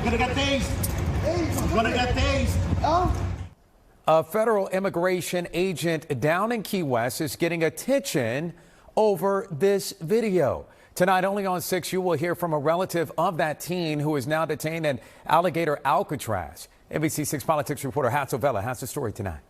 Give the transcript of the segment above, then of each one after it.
gonna get tased. You're gonna get tased. Oh. A federal immigration agent down in Key West is getting attention over this video. Tonight, only on 6, you will hear from a relative of that teen who is now detained in Alligator, Alcatraz. NBC 6 politics reporter Hatzel Vela has the story tonight.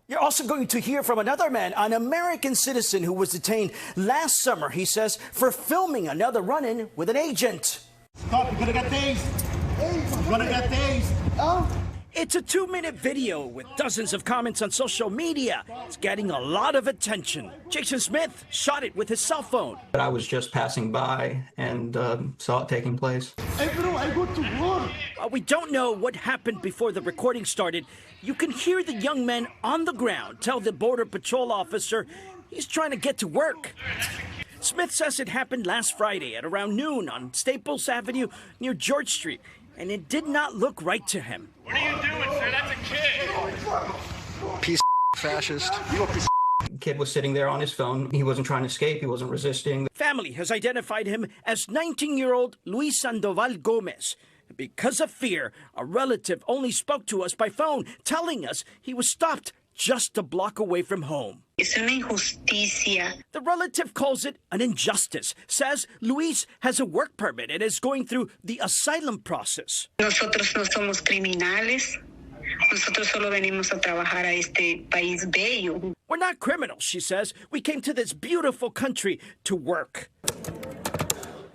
You're also going to hear from another man, an American citizen who was detained last summer, he says, for filming another run-in with an agent. Stop, you're gonna get tased. You're gonna get tased. Oh. It's a 2-minute video with dozens of comments on social media. It's getting a lot of attention. Jason Smith shot it with his cell phone. But I was just passing by and saw it taking place. Hey bro, I go to work. While we don't know what happened before the recording started, you can hear the young man on the ground tell the Border Patrol officer he's trying to get to work. Smith says it happened last Friday at around noon on Staples Avenue near George Street, and it did not look right to him. What are you doing, sir? That's a kid. Piece of fascist. You a piece of kid was sitting there on his phone. He wasn't trying to escape. He wasn't resisting. Family has identified him as 19-year-old Luis Sandoval Gomez. Because of fear, a relative only spoke to us by phone, telling us he was stopped just a block away from home. Es una injusticia. The relative calls it an injustice, says Luis has a work permit and is going through the asylum process. Nosotros no somos criminales. Nosotros solo venimos a trabajar a este país bello. We're not criminals, she says. We came to this beautiful country to work.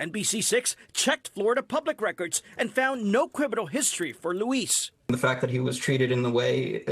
NBC6 checked Florida public records and found no criminal history for Luis. The fact that he was treated in the way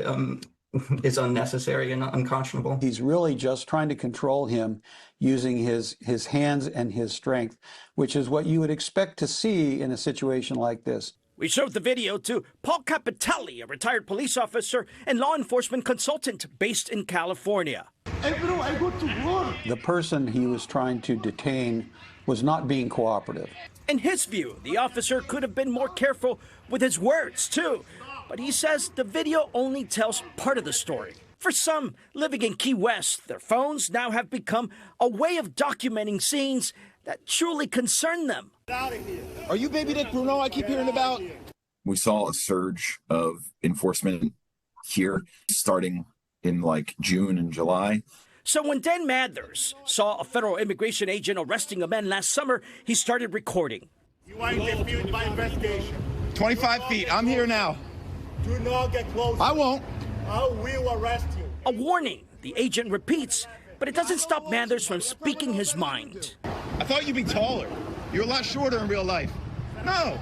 is unnecessary and unconscionable. He's really just trying to control him using his hands and his strength, which is what you would expect to see in a situation like this. We showed the video to Paul Capitelli, a retired police officer and law enforcement consultant based in California. Hey bro, I go to work. The person he was trying to detain was not being cooperative. In his view, the officer could have been more careful with his words, too. But he says the video only tells part of the story. For some living in Key West, their phones now have become a way of documenting scenes that truly concern them. Are you Baby Dick Bruno I keep hearing about? We saw a surge of enforcement here starting in like June and July. So when Dan Mathers saw a federal immigration agent arresting a man last summer, he started recording. You are interviewed by investigation. 25 feet. I'm here now. Do not get close. I won't. I will arrest you. A warning, the agent repeats, but it doesn't stop Mathers from speaking his mind. I thought you'd be taller. You're a lot shorter in real life. No.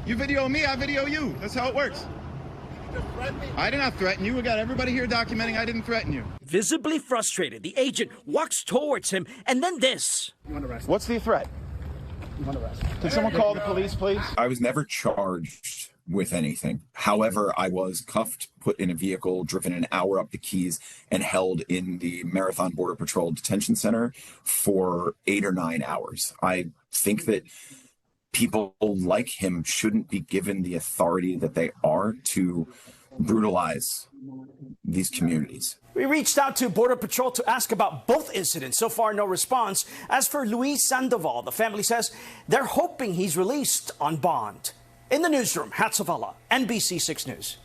You video me, I video you. That's how it works. I did not threaten you. We got everybody here documenting I didn't threaten you. Visibly frustrated, the agent walks towards him, and then this. What's the threat? Can someone call the police, please? I was never charged with anything. However, I was cuffed, put in a vehicle, driven an hour up the Keys, and held in the Marathon Border Patrol Detention Center for 8 or 9 hours. I think that people like him shouldn't be given the authority that they are to brutalize these communities. We reached out to Border Patrol to ask about both incidents. So far, no response. As for Luis Sandoval, the family says they're hoping he's released on bond. In the newsroom, Hatzel, NBC 6 News.